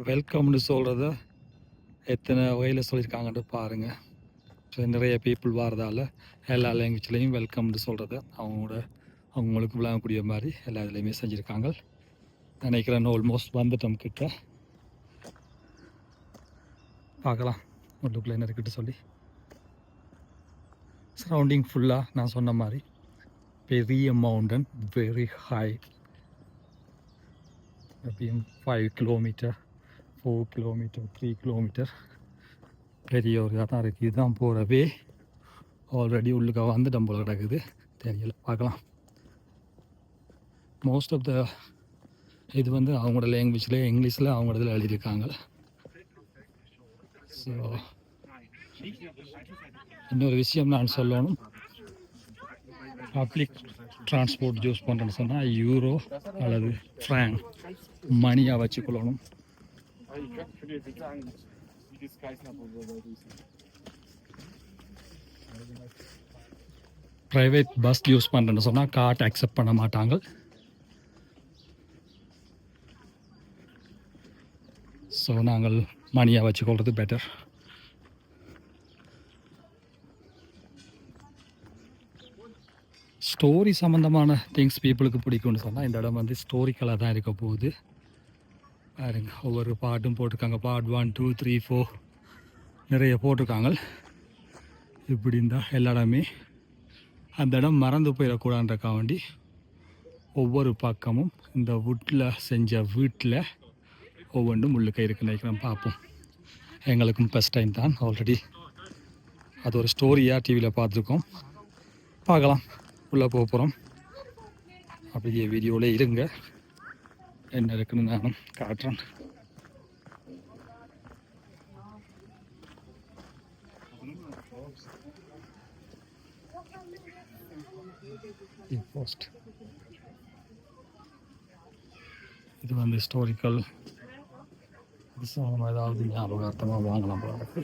வெல்கம்னு சொல்கிறத எத்தனை வகையில் சொல்லியிருக்காங்கன்னு பாருங்கள். ஸோ நிறைய பீப்புள் வரதால் எல்லா லாங்குவேஜ்லேயும் வெல்கம்னு சொல்கிறத அவங்களுக்கு விளங்கக்கூடிய மாதிரி எல்லா இதுலேயுமே செஞ்சுருக்காங்க. நினைக்கிறேன் ஆல்மோஸ்ட் வந்துட்டோம் கிட்ட. பார்க்கலாம் உள்ளுக்குள்ளே என்ன இருக்குன்னு சொல்லி. சரௌண்டிங் ஃபுல்லாக நான் சொன்ன மாதிரி பெரிய மவுண்டன், வெரி ஹை, எப்படியும் 5 கிலோமீட்டர் 4 கிலோமீட்டர் 3 கிலோமீட்டர் பெரிய ஒரு இதாக தான் இருக்குது. இதுதான் போகிறவே ஆல்ரெடி உள்ளுக்க வந்து டம்போல கிடக்குது, தெரியல, பார்க்கலாம். மோஸ்ட் ஆஃப் த இது வந்து அவங்களோட லாங்குவேஜில் இங்கிலீஷில் அவங்களோட இதில் எழுதியிருக்காங்க. ஸோ இன்னொரு விஷயம் நான் சொல்லணும், பப்ளிக் டிரான்ஸ்போர்ட் யூஸ் பண்ணுறேன்னு சொன்னால் யூரோ அல்லது ஃப்ராங்க் மணியாக வச்சுக்கொள்ளணும். ப்ரைவேட் பஸ் யூஸ் பண்ணுறேன்னு சொன்னால் கார்ட் அக்செப்ட் பண்ண மாட்டாங்க. ஸோ நாங்கள் மணியாக வச்சுக்கொள்வது பெட்டர். ஸ்டோரி சம்மந்தமான திங்ஸ் பீப்புளுக்கு பிடிக்கும்னு சொன்னால் இந்த இடம் வந்து ஸ்டோரிக்கலாக தான் இருக்க போகுது. பாருங்க, ஒவ்வொரு பாட்டும் போட்டிருக்காங்க. பார்ட் 1 2 3 4 நிறைய போட்டிருக்காங்க. இப்படி இருந்தால் எல்லா இடமே அந்த இடம் மறந்து போயிடக்கூடாதுன்றக்கா வேண்டி ஒவ்வொரு பக்கமும் இந்த வுட்டில் செஞ்ச வீட்டில் ஒவ்வொன்றும் உள்ளுக்க இருக்குன்னு நினைக்கிறேன். பார்ப்போம். எங்களுக்கும் ஃபஸ்ட் டைம் தான், ஆல்ரெடி அது ஒரு ஸ்டோரியாக டிவியில் பார்த்துருக்கோம். பார்க்கலாம், உள்ளே போக போகிறோம். அப்படியே வீடியோவில் இருங்க, என்ன இருக்குன்னு நானும் காட்டுறேன். இது வந்து ஹிஸ்டாரிக்கல் ஏதாவது ஞாபகார்த்தமாக வாங்கலாம் போல இருக்கு.